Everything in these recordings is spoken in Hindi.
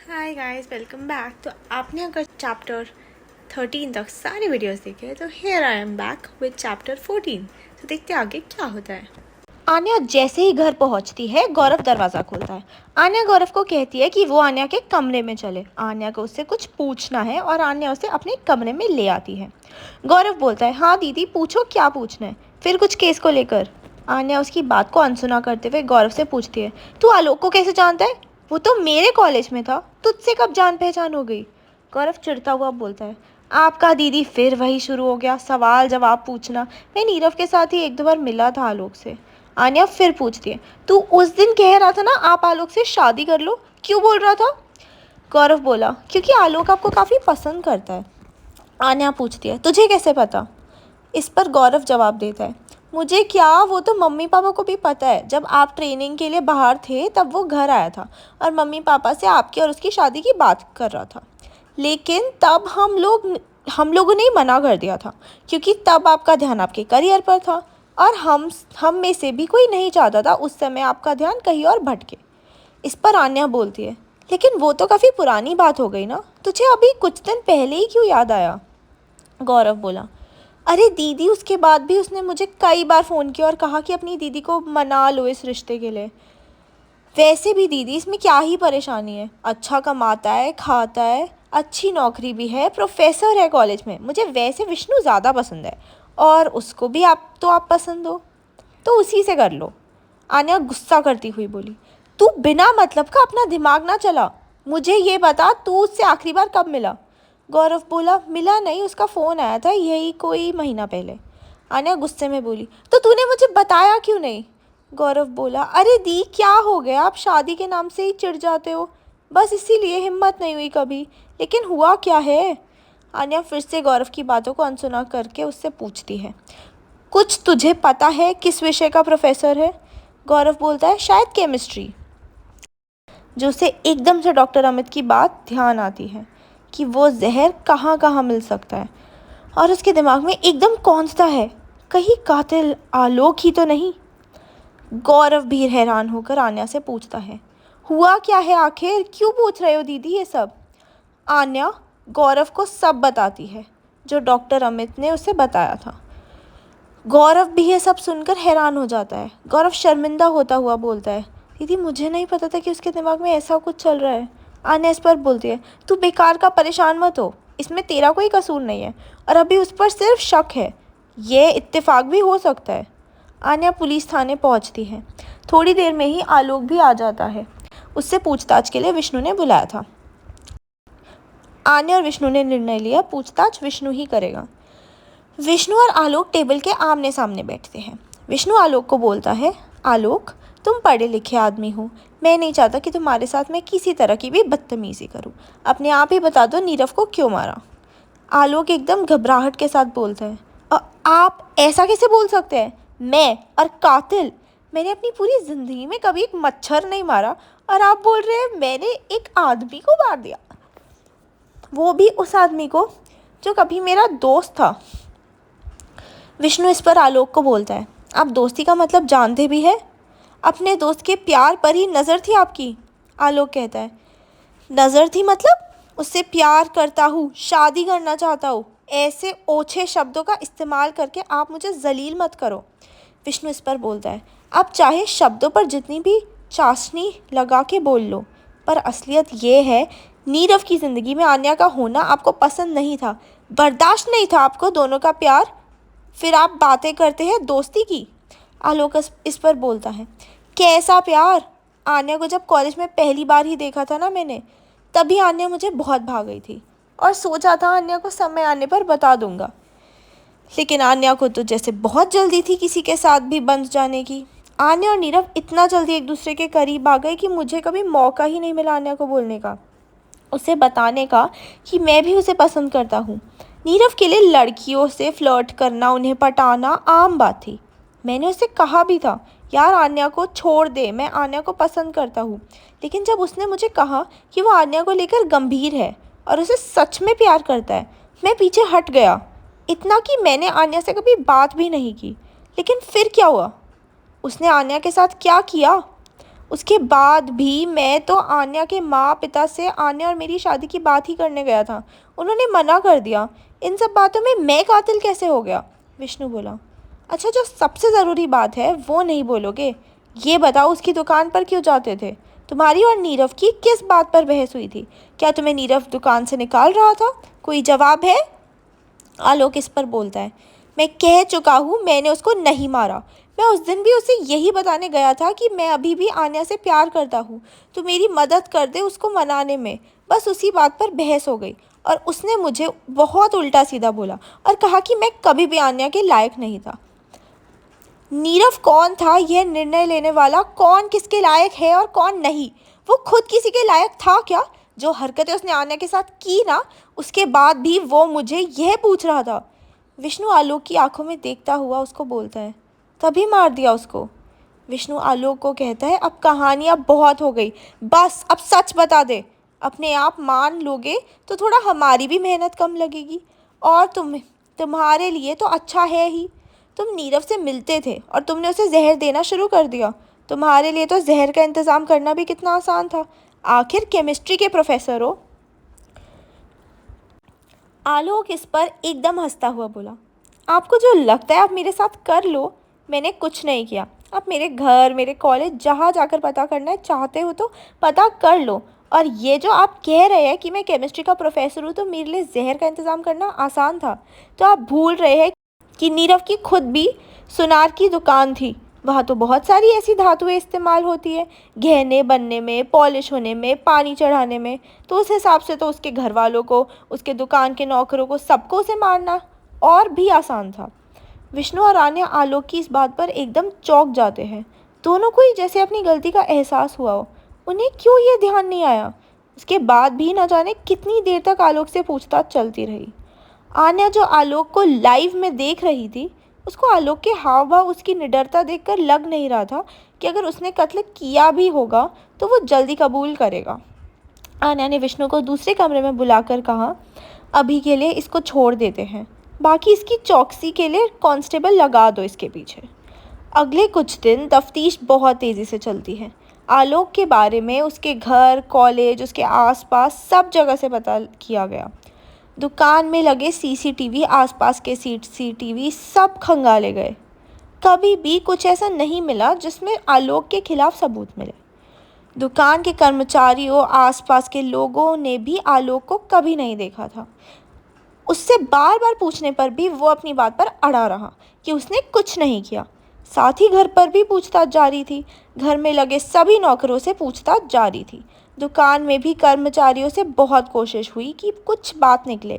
Hi guys, welcome back. तो आपने अगर चैप्टर 13 तक सारे वीडियोस देखे तो here I am back with chapter 14। तो देखते हैं आगे क्या होता है। आन्या जैसे ही घर पहुंचती है, गौरव दरवाज़ा खोलता है। आन्या गौरव को कहती है कि वो आन्या के कमरे में चले। आन्या को उससे कुछ पूछना है और आन्या उसे अपने कमरे में ले आती है। गौरव बोलता है, हाँ दीदी पूछो, क्या पूछना है? फिर कुछ केस को लेकर। आन्या उसकी बात को अनसुना करते हुए गौरव से पूछती है, तू आलोक को कैसे जानता है? वो तो मेरे कॉलेज में था, तुझसे कब जान पहचान हो गई? गौरव चिढ़ता हुआ बोलता है, आपका दीदी फिर वही शुरू हो गया, सवाल जवाब पूछना। मैं नीरव के साथ ही एक दो बार मिला था आलोक से। आन्या फिर पूछती है, तू उस दिन कह रहा था ना आप आलोक से शादी कर लो, क्यों बोल रहा था? गौरव बोला, क्योंकि आलोक आपको काफ़ी पसंद करता है। आन्या पूछती है, तुझे कैसे पता? इस पर गौरव जवाब देता है, मुझे क्या, वो तो मम्मी पापा को भी पता है। जब आप ट्रेनिंग के लिए बाहर थे तब वो घर आया था और मम्मी पापा से आपकी और उसकी शादी की बात कर रहा था। लेकिन तब हम लोगों ने ही मना कर दिया था, क्योंकि तब आपका ध्यान आपके करियर पर था और हम में से भी कोई नहीं चाहता था उस समय आपका ध्यान कहीं और भटके। इस पर आन्या बोलती है, लेकिन वो तो काफ़ी पुरानी बात हो गई ना, तुझे अभी कुछ दिन पहले ही क्यों याद आया? गौरव बोला, अरे दीदी उसके बाद भी उसने मुझे कई बार फ़ोन किया और कहा कि अपनी दीदी को मना लो इस रिश्ते के लिए। वैसे भी दीदी इसमें क्या ही परेशानी है, अच्छा कमाता है, खाता है, अच्छी नौकरी भी है, प्रोफेसर है कॉलेज में। मुझे वैसे विष्णु ज़्यादा पसंद है और उसको भी आप पसंद हो, तो उसी से कर लो। आन्या गुस्सा करती हुई बोली, तू बिना मतलब का अपना दिमाग ना चला। मुझे ये बता, तू उससे आखिरी बार कब मिला? गौरव बोला, मिला नहीं, उसका फ़ोन आया था यही कोई महीना पहले। आन्या गुस्से में बोली, तो तूने मुझे बताया क्यों नहीं? गौरव बोला, अरे दी क्या हो गया, आप शादी के नाम से ही चिढ़ जाते हो, बस इसीलिए हिम्मत नहीं हुई कभी। लेकिन हुआ क्या है? आन्या फिर से गौरव की बातों को अनसुना करके उससे पूछती है, कुछ तुझे पता है किस विषय का प्रोफेसर है? गौरव बोलता है, शायद केमिस्ट्री। जो उसे एकदम से डॉक्टर अमित की बात ध्यान आती है कि वो जहर कहाँ कहाँ मिल सकता है, और उसके दिमाग में एकदम कौंधता है, कहीं कातिल आलोक ही तो नहीं? गौरव भी हैरान होकर आन्या से पूछता है, हुआ क्या है आखिर, क्यों पूछ रहे हो दीदी ये सब? आन्या गौरव को सब बताती है जो डॉक्टर अमित ने उसे बताया था। गौरव भी ये सब सुनकर हैरान हो जाता है। गौरव शर्मिंदा होता हुआ बोलता है, दीदी मुझे नहीं पता था कि उसके दिमाग में ऐसा कुछ चल रहा है। आन्या इस पर बोलती है, तू बेकार का परेशान मत हो, इसमें तेरा कोई कसूर नहीं है और अभी उस पर सिर्फ शक है, ये इत्तेफाक भी हो सकता है। आन्या पुलिस थाने पहुंचती है। थोड़ी देर में ही आलोक भी आ जाता है। उससे पूछताछ के लिए विष्णु ने बुलाया था। आन्या और विष्णु ने निर्णय लिया, पूछताछ विष्णु ही करेगा। विष्णु और आलोक टेबल के आमने सामने बैठते हैं। विष्णु आलोक को बोलता है, आलोक तुम पढ़े लिखे आदमी हो, मैं नहीं चाहता कि तुम्हारे साथ मैं किसी तरह की भी बदतमीज़ी करूं। अपने आप ही बता दो नीरव को क्यों मारा? आलोक एकदम घबराहट के साथ बोलता है, आप ऐसा कैसे बोल सकते हैं? मैं और कातिल? मैंने अपनी पूरी ज़िंदगी में कभी एक मच्छर नहीं मारा और आप बोल रहे हैं मैंने एक आदमी को मार दिया, वो भी उस आदमी को जो कभी मेरा दोस्त था। विष्णु इस पर आलोक को बोलता है, आप दोस्ती का मतलब जानते भी है? अपने दोस्त के प्यार पर ही नज़र थी आपकी। आलोक कहता है, नज़र थी मतलब? उससे प्यार करता हूँ, शादी करना चाहता हूँ, ऐसे ओछे शब्दों का इस्तेमाल करके आप मुझे जलील मत करो। विष्णु इस पर बोलता है, आप चाहे शब्दों पर जितनी भी चाशनी लगा के बोल लो, पर असलियत ये है, नीरव की ज़िंदगी में आन्या का होना आपको पसंद नहीं था, बर्दाश्त नहीं था आपको दोनों का प्यार, फिर आप बातें करते हैं दोस्ती की। आलोक इस पर बोलता है, कैसा प्यार? आन्या को जब कॉलेज में पहली बार ही देखा था ना मैंने, तभी आन्या मुझे बहुत भा गई थी और सोचा था आन्या को समय आने पर बता दूंगा। लेकिन आन्या को तो जैसे बहुत जल्दी थी किसी के साथ भी बंध जाने की। आन्या और नीरव इतना जल्दी एक दूसरे के करीब आ गए कि मुझे कभी मौका ही नहीं मिला आन्या को बोलने का, उसे बताने का कि मैं भी उसे पसंद करता हूँ। नीरव के लिए लड़कियों से फ्लर्ट करना, उन्हें पटाना आम बात थी। मैंने उसे कहा भी था, यार आन्या को छोड़ दे, मैं आन्या को पसंद करता हूँ। लेकिन जब उसने मुझे कहा कि वो आन्या को लेकर गंभीर है और उसे सच में प्यार करता है, मैं पीछे हट गया। इतना कि मैंने आन्या से कभी बात भी नहीं की। लेकिन फिर क्या हुआ? उसने आन्या के साथ क्या किया? उसके बाद भी मैं तो आन्या के माँ पिता से आन्या और मेरी शादी की बात ही करने गया था। उन्होंने मना कर दिया। इन सब बातों में मैं कातिल कैसे हो गया? विष्णु बोला। अच्छा, जो सबसे ज़रूरी बात है वो नहीं बोलोगे? ये बताओ, उसकी दुकान पर क्यों जाते थे? तुम्हारी और नीरव की किस बात पर बहस हुई थी? क्या तुम्हें नीरव दुकान से निकाल रहा था? कोई जवाब है? आलोक इस पर बोलता है, मैं कह चुका हूँ, मैंने उसको नहीं मारा। मैं उस दिन भी उसे यही बताने गया था कि मैं अभी भी आन्या से प्यार करता हूँ, तो मेरी मदद कर दे उसको मनाने में। बस उसी बात पर बहस हो गई और उसने मुझे बहुत उल्टा सीधा बोला और कहा कि मैं कभी भी आन्या के लायक नहीं था। नीरव कौन था यह निर्णय लेने वाला? कौन किसके लायक है और कौन नहीं? वो खुद किसी के लायक था क्या? जो हरकतें उसने आन्या के साथ की ना, उसके बाद भी वो मुझे यह पूछ रहा था। विष्णु आलोक की आंखों में देखता हुआ उसको बोलता है, तभी मार दिया उसको? विष्णु आलोक को कहता है, अब कहानियाँ बहुत हो गई, बस अब सच बता दे। अपने आप मान लोगे तो थोड़ा हमारी भी मेहनत कम लगेगी और तुम्हारे लिए तो अच्छा है ही। तुम नीरव से मिलते थे और तुमने उसे जहर देना शुरू कर दिया। तुम्हारे लिए तो जहर का इंतज़ाम करना भी कितना आसान था। आखिर केमिस्ट्री के प्रोफेसर हो। आलोक इस पर एकदम हंसता हुआ बोला, आपको जो लगता है आप मेरे साथ कर लो। मैंने कुछ नहीं किया। आप मेरे घर, मेरे कॉलेज, जहाँ जाकर पता करना चाहते हो तो पता कर लो। और ये जो आप कह रहे हैं कि मैं केमिस्ट्री का प्रोफेसर हूँ तो मेरे लिए जहर का इंतज़ाम करना आसान था, तो आप भूल रहे हैं कि नीरव की खुद भी सुनार की दुकान थी। वहाँ तो बहुत सारी ऐसी धातुएं इस्तेमाल होती है, गहने बनने में, पॉलिश होने में, पानी चढ़ाने में। तो उस हिसाब से तो उसके घर वालों को, उसके दुकान के नौकरों को, सबको उसे मारना और भी आसान था। विष्णु और आन्या आलोक की इस बात पर एकदम चौंक जाते हैं। दोनों को ही जैसे अपनी गलती का एहसास हुआ हो। उन्हें क्यों ये ध्यान नहीं आया? उसके बाद भी न जाने कितनी देर तक आलोक से पूछताछ चलती रही। आन्या जो आलोक को लाइव में देख रही थी, उसको आलोक के हाव भाव, उसकी निडरता देखकर लग नहीं रहा था कि अगर उसने कत्ल किया भी होगा तो वो जल्दी कबूल करेगा। आन्या ने विष्णु को दूसरे कमरे में बुलाकर कहा, अभी के लिए इसको छोड़ देते हैं, बाकी इसकी चौकसी के लिए कांस्टेबल लगा दो इसके पीछे। अगले कुछ दिन तफ्तीश बहुत तेज़ी से चलती है। आलोक के बारे में उसके घर, कॉलेज, उसके आसपास सब जगह से पता किया गया। दुकान में लगे सीसीटीवी, आसपास के सीसीटीवी सब खंगाले गए। कभी भी कुछ ऐसा नहीं मिला जिसमें आलोक के खिलाफ सबूत मिले। दुकान के कर्मचारियों, आसपास के लोगों ने भी आलोक को कभी नहीं देखा था। उससे बार बार पूछने पर भी वो अपनी बात पर अड़ा रहा कि उसने कुछ नहीं किया। साथ ही घर पर भी पूछताछ जारी थी। घर में लगे सभी नौकरों से पूछताछ जारी थी। दुकान में भी कर्मचारियों से बहुत कोशिश हुई कि कुछ बात निकले।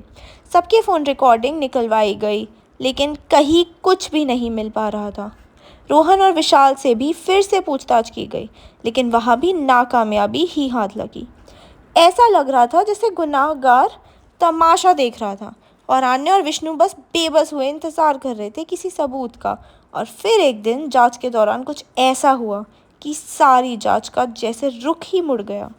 सबके फ़ोन रिकॉर्डिंग निकलवाई गई, लेकिन कहीं कुछ भी नहीं मिल पा रहा था। रोहन और विशाल से भी फिर से पूछताछ की गई, लेकिन वहाँ भी नाकामयाबी ही हाथ लगी। ऐसा लग रहा था जैसे गुनाहगार तमाशा देख रहा था और आन्या और विष्णु बस बेबस हुए इंतज़ार कर रहे थे किसी सबूत का। और फिर एक दिन जांच के दौरान कुछ ऐसा हुआ कि सारी जांच का जैसे रुख ही मुड़ गया।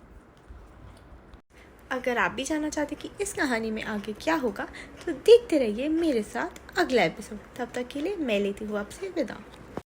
अगर आप भी जानना चाहते कि इस कहानी में आगे क्या होगा तो देखते रहिए मेरे साथ अगला एपिसोड। तब तक के लिए मैं लेती हूँ आपसे विदा।